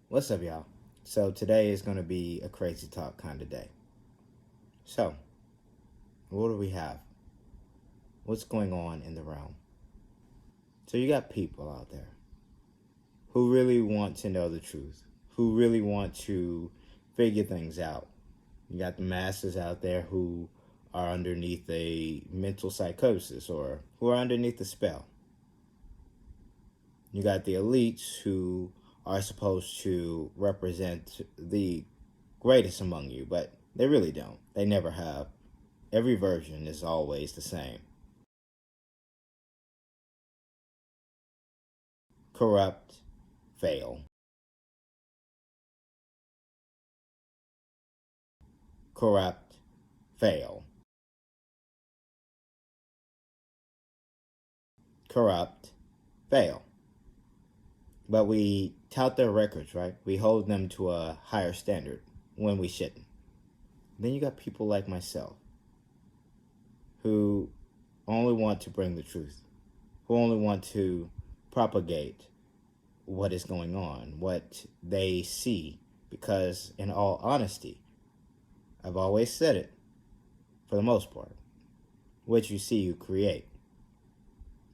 What's up, y'all? So today is going to be a crazy talk kind of day. So, what do we have? What's going on in the realm? So you got people out there who really want to know the truth, who really want to figure things out. You got the masses out there who are underneath a mental psychosis or who are underneath a spell. You got the elites who are supposed to represent the greatest among you, but they really don't. They never have. Every version is always the same. Corrupt, fail. Corrupt, fail. Corrupt, fail. But we tout their records, right? We hold them to a higher standard when we shouldn't. Then you got people like myself who only want to bring the truth, who only want to propagate what is going on, what they see, because in all honesty, I've always said it, for the most part, what you see, you create.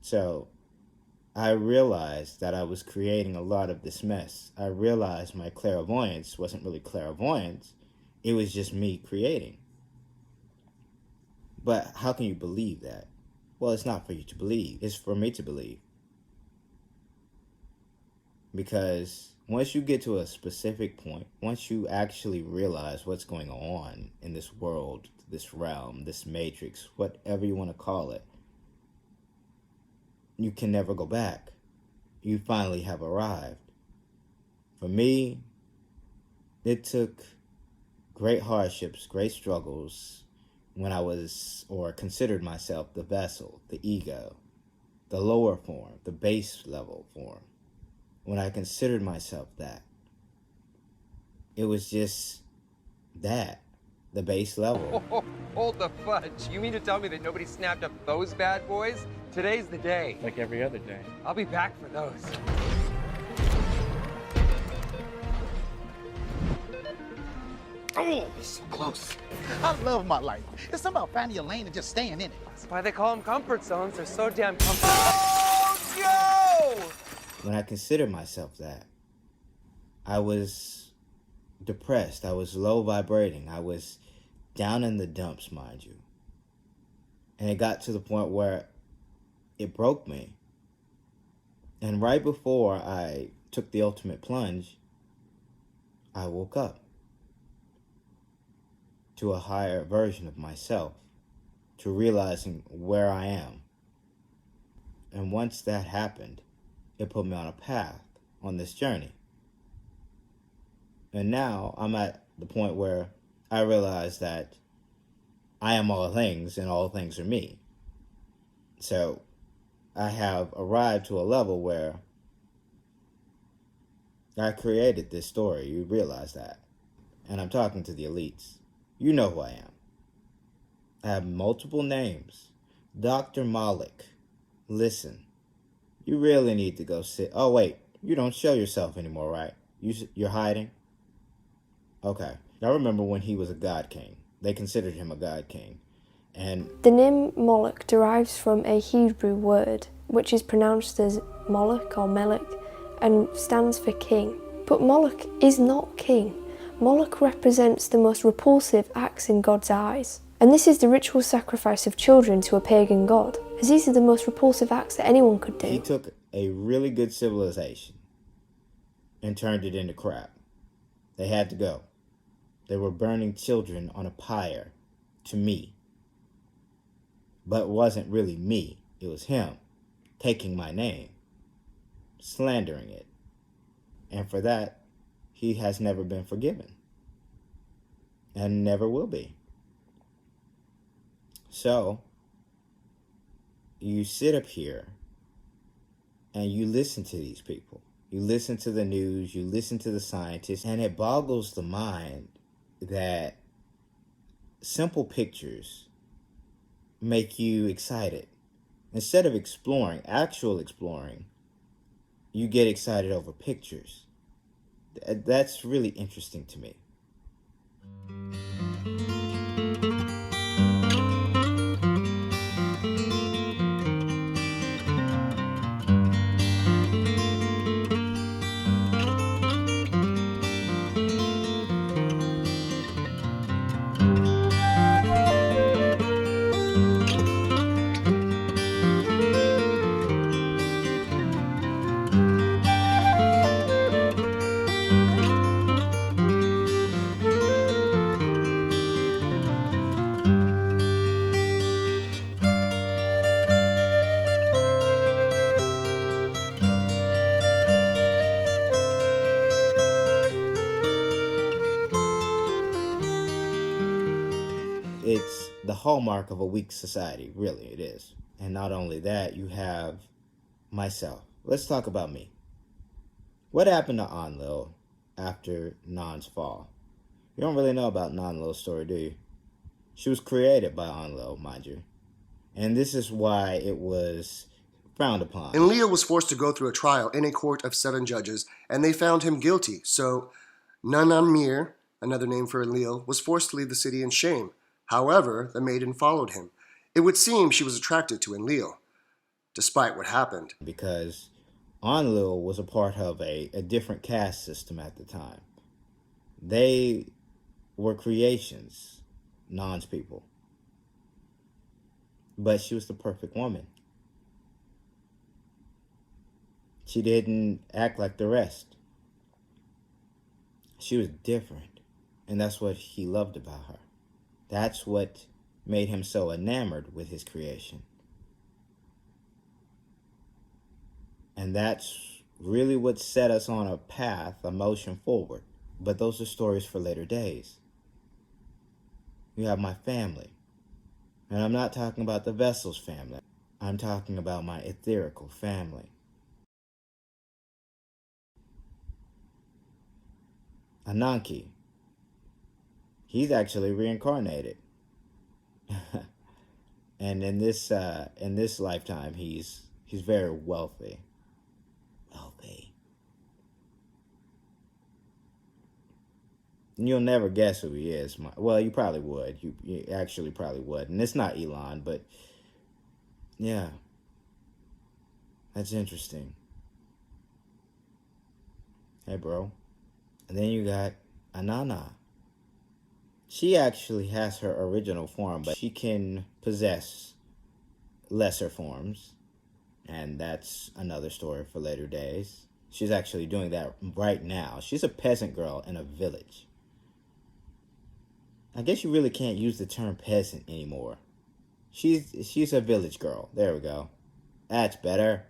So I realized that I was creating a lot of this mess. I realized my clairvoyance wasn't really clairvoyance, it was just me creating. But how can you believe that? Well, it's not for you to believe, it's for me to believe. Because once you get to a specific point, once you actually realize what's going on in this world, this realm, this matrix, whatever you want to call it, you can never go back. You finally have arrived. For me, it took great hardships, great struggles when I was, or considered myself, the vessel, the ego, the lower form, the base level form. When I considered myself that, it was just that, the base level. Oh, hold the fudge. You mean to tell me that nobody snapped up those bad boys? Today's the day. Like every other day. I'll be back for those. Oh, so close. I love my life. It's something about finding your lane and just staying in it. That's why they call them comfort zones. They're so damn comfortable. Oh, Joe! When I considered myself that, I was depressed. I was low vibrating. I was down in the dumps, mind you. And it got to the point where it broke me. And right before I took the ultimate plunge, I woke up to a higher version of myself, to realizing where I am. And once that happened, it put me on a path on this journey. And now I'm at the point where I realize that I am all things and all things are me. So I have arrived to a level where I created this story. You realize that. And I'm talking to the elites. You know who I am. I have multiple names. Dr. Malik. Listen, you really need to go sit. Oh, wait. You don't show yourself anymore, right? You're hiding? Okay. I remember when he was a god king. They considered him a god king. And the name Moloch derives from a Hebrew word, which is pronounced as Moloch or Melech, and stands for king. But Moloch is not king. Moloch represents the most repulsive acts in God's eyes. And this is the ritual sacrifice of children to a pagan god, as these are the most repulsive acts that anyone could do. he took a really good civilization and turned it into crap. They had to go. They were burning children on a pyre to me. But it wasn't really me. It was him taking my name, slandering it. And for that, he has never been forgiven. And never will be. So, you sit up here and you listen to these people. You listen to the news, you listen to the scientists, and it boggles the mind that simple pictures make you excited. Instead of exploring, actual exploring, you get excited over pictures. That's really interesting to me. It's the hallmark of a weak society, really, it is. And not only that, you have myself. Let's talk about me. What happened to Enlil after Nan's fall? You don't really know about Enlil's story, do you? She was created by Enlil, mind you. And this is why it was frowned upon. Enlil was forced to go through a trial in a court of 7 judges, and they found him guilty. So Nananmir, another name for Enlil, was forced to leave the city in shame. However, the maiden followed him. It would seem she was attracted to Enlil, despite what happened. Because Enlil was a part of a different caste system at the time. They were creations, Nan's people. But she was the perfect woman. She didn't act like the rest. She was different. And that's what he loved about her. That's what made him so enamored with his creation. And that's really what set us on a path, a motion forward. But those are stories for later days. You have my family. And I'm not talking about the Vessel's family. I'm talking about my etherical family. Ananke. He's actually reincarnated. And in this lifetime, he's very wealthy. And you'll never guess who he is. Well, you probably would. You actually probably would. And it's not Elon, but yeah. That's interesting. Hey, bro. And then you got Anana. She actually has her original form, but she can possess lesser forms. And that's another story for later days. She's actually doing that right now. She's a peasant girl in a village. I guess you really can't use the term peasant anymore. She's a village girl. There we go. That's better.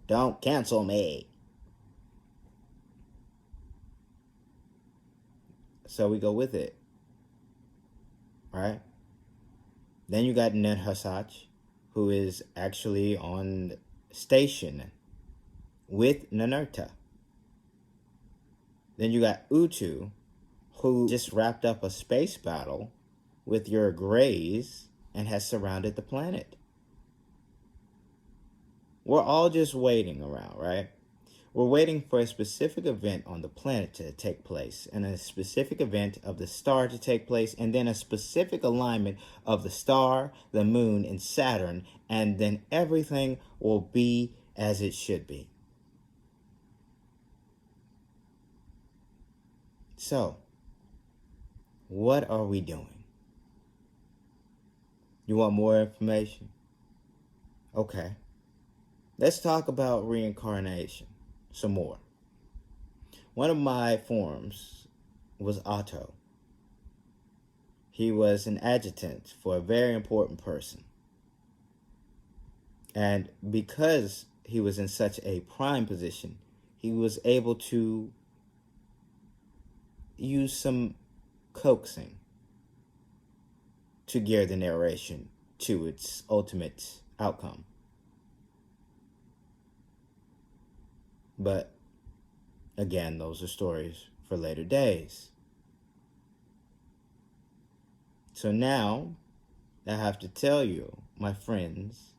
Don't cancel me. So we go with it. Right? Then you got Nedhasach, who is actually on station with Nanerta. Then you got Utu, who just wrapped up a space battle with your Greys and has surrounded the planet. We're all just waiting around, right? We're waiting for a specific event on the planet to take place, and a specific event of the star to take place, and then a specific alignment of the star, the moon, and Saturn, and then everything will be as it should be. So, what are we doing? You want more information? Okay. Let's talk about reincarnation some more. One of my forms was Otto. He was an adjutant for a very important person. And because he was in such a prime position, he was able to use some coaxing to gear the narration to its ultimate outcome. But again, those are stories for later days. So now, I have to tell you, my friends,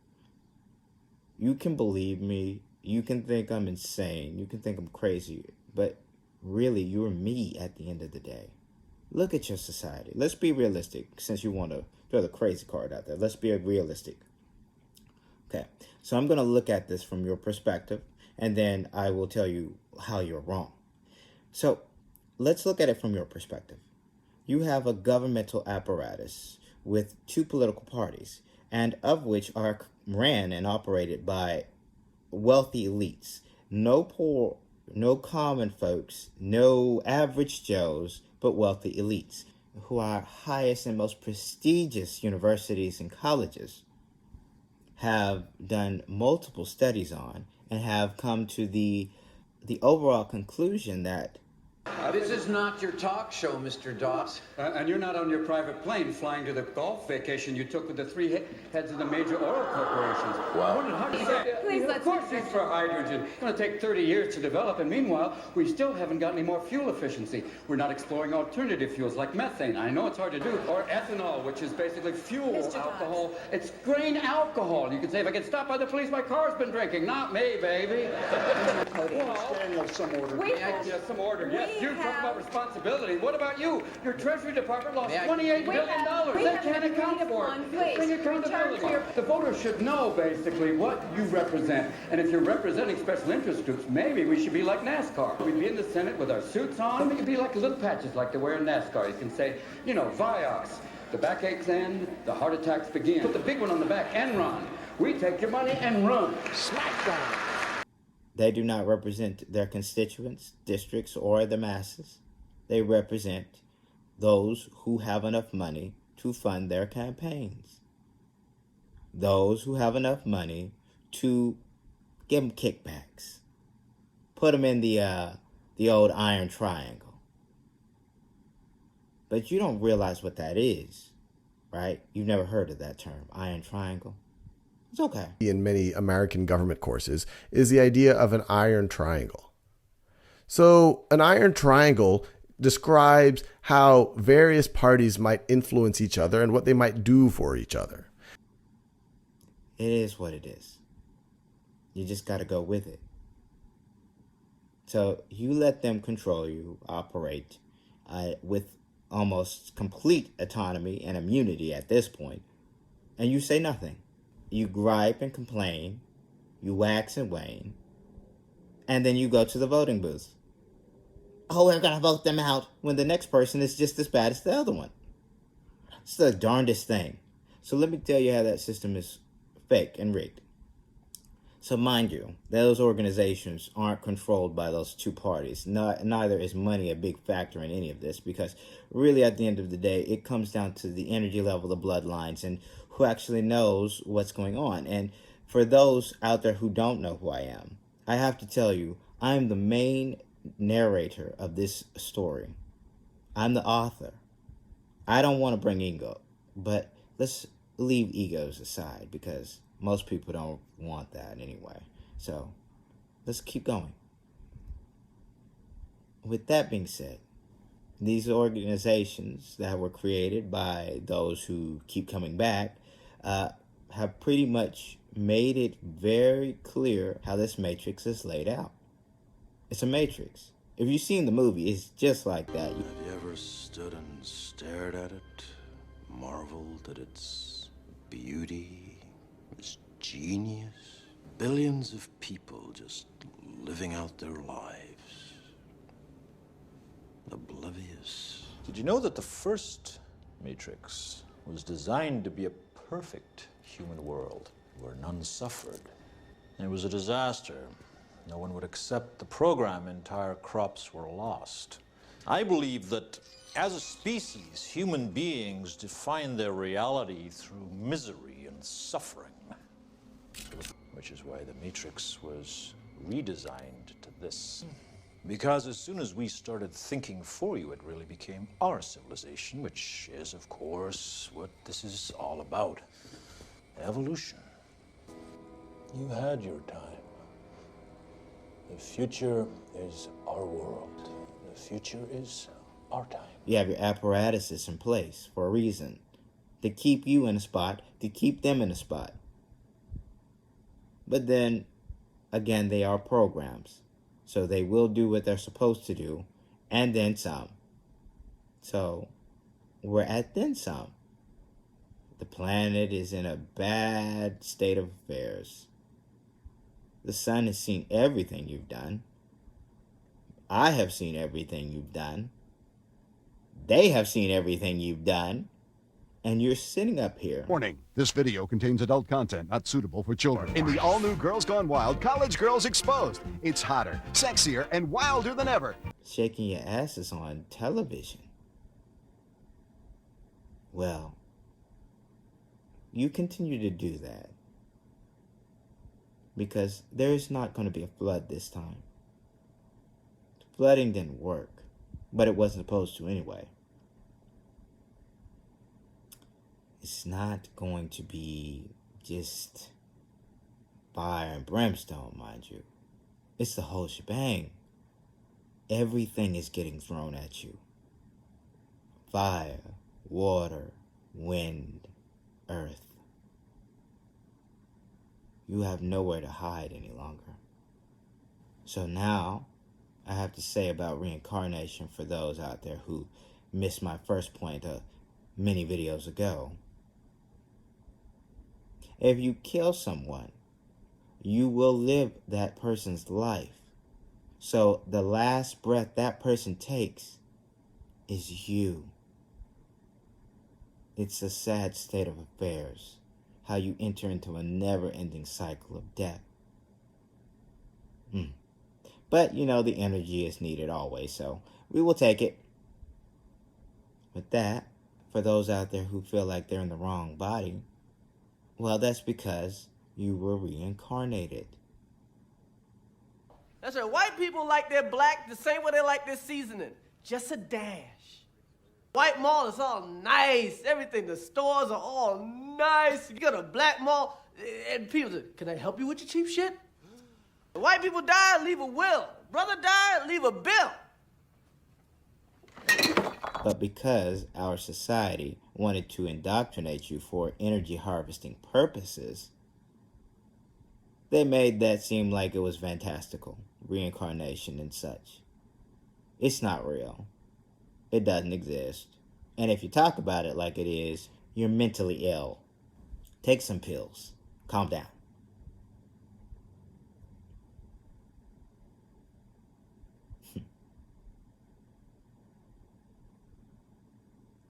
you can believe me, you can think I'm insane, you can think I'm crazy, but really you're me at the end of the day. Look at your society. Let's be realistic, since you want to throw the crazy card out there. Let's be realistic. Okay, so I'm going to look at this from your perspective, and then I will tell you how you're wrong. So let's look at it from your perspective. You have a governmental apparatus with two political parties, and of which are ran and operated by wealthy elites. No poor, no common folks, no average Joes, but wealthy elites who are highest and most prestigious universities and colleges have done multiple studies on and have come to the overall conclusion that This is not your talk show, Mr. Doss. And you're not on your private plane flying to the golf vacation you took with the three heads of the major oil corporations. Wow. Please, of course it's for hydrogen. It's going to take 30 years to develop, and meanwhile, we still haven't got any more fuel efficiency. We're not exploring alternative fuels like methane. I know it's hard to do. Or ethanol, which is basically fuel alcohol. It's grain alcohol. You could say, if I get stopped by the police, my car's been drinking. Not me, baby. Some order. Yes, some order. Yes, you talk about responsibility. What about you? Your Treasury Department lost $28 billion. They can't account for it. Bring accountability. The voters should know, basically, what you represent. And if you're representing special interest groups, maybe we should be like NASCAR. We'd be in the Senate with our suits on. We could be like little patches like they wear in NASCAR. You can say, you know, Vioxx. The backaches end, the heart attacks begin. Put the big one on the back, Enron. We take your money and run. Smackdown. they do not represent their constituents, districts, or the masses. They represent those who have enough money to fund their campaigns. Those who have enough money to give them kickbacks. Put them in the old iron triangle. But you don't realize what that is, right? You've never heard of that term, iron triangle. It's okay. In many American government courses is the idea of an iron triangle. So an iron triangle describes how various parties might influence each other and what they might do for each other. It is what it is. You just got to go with it. So you let them control you, operate with almost complete autonomy and immunity at this point, and you say nothing. You gripe and complain, you wax and wane, and then you go to the voting booth. Oh, we're going to vote them out when the next person is just as bad as the other one. It's the darndest thing. So let me tell you how that system is fake and rigged. So mind you, those organizations aren't controlled by those two parties. Neither is money a big factor in any of this, because really at the end of the day, it comes down to the energy level, the bloodlines, and who actually knows what's going on. And for those out there who don't know who I am, I have to tell you, I'm the main narrator of this story. I'm the author. I don't want to bring ego, but let's leave egos aside, because most people don't want that anyway. So let's keep going. With that being said, these organizations that were created by those who keep coming back have pretty much made it very clear how this matrix is laid out. It's a matrix. If you've seen the movie, it's just like that. Have you ever stood and stared at it, marveled at its beauty, its genius? Billions of people just living out their lives, oblivious. Did you know that the first Matrix was designed to be a perfect human world where none suffered? And it was a disaster. No one would accept the program. Entire crops were lost. I believe that as a species, human beings define their reality through misery and suffering, which is why the Matrix was redesigned to this. Because as soon as we started thinking for you, it really became our civilization, which is, of course, what this is all about. Evolution. You had your time. The future is our world. The future is our time. You have your apparatuses in place for a reason. To keep you in a spot, to keep them in a spot. But then, again, they are programs. So they will do what they're supposed to do, and then some. So we're at then some. The planet is in a bad state of affairs. The sun has seen everything you've done. I have seen everything you've done. They have seen everything you've done. And you're sitting up here. Warning, this video contains adult content not suitable for children. In the all-new Girls Gone Wild, College Girls Exposed. It's hotter, sexier, and wilder than ever. Shaking your asses on television. Well, you continue to do that. Because there's not going to be a flood this time. Flooding didn't work, but it wasn't supposed to anyway. It's not going to be just fire and brimstone, mind you. It's the whole shebang. Everything is getting thrown at you. Fire, water, wind, earth. You have nowhere to hide any longer. So now, I have to say about reincarnation for those out there who missed my first point many videos ago. If you kill someone, you will live that person's life. So the last breath that person takes is you. It's a sad state of affairs, how you enter into a never-ending cycle of death. But, you know, the energy is needed always, so we will take it. With that, for those out there who feel like they're in the wrong body, well, that's because you were reincarnated. That's right. White people like their black the same way they like their seasoning. Just a dash. White mall is all nice. Everything, the stores are all nice. You got a black mall, and people say, can I help you with your cheap shit? White people die, leave a will. Brother died, leave a bill. But because our society wanted to indoctrinate you for energy harvesting purposes, they made that seem like it was fantastical, reincarnation and such. It's not real. It doesn't exist. And if you talk about it like it is, you're mentally ill. Take some pills. Calm down.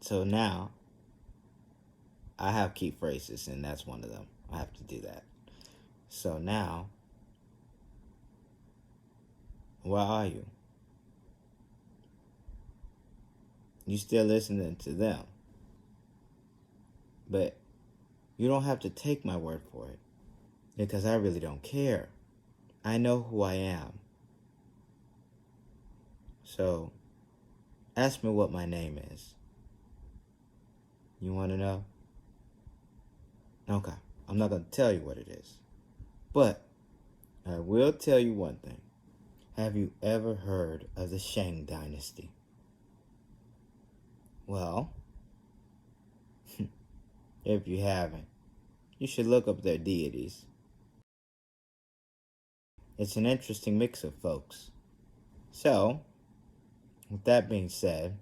So now, I have key phrases, and that's one of them. I have to do that. So now, where are you? You still listening to them. But you don't have to take my word for it, because I really don't care. I know who I am. So, ask me what my name is. You want to know? Okay, I'm not going to tell you what it is. But I will tell you one thing. Have you ever heard of the Shang Dynasty? Well, if you haven't, you should look up their deities. It's an interesting mix of folks. So, with that being said,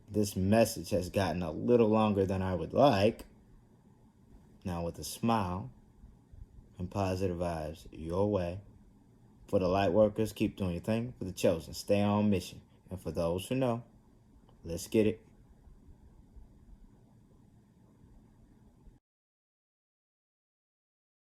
this message has gotten a little longer than I would like. Now with a smile and positive vibes your way. For the light workers, keep doing your thing. For the chosen, stay on mission. And for those who know, let's get it.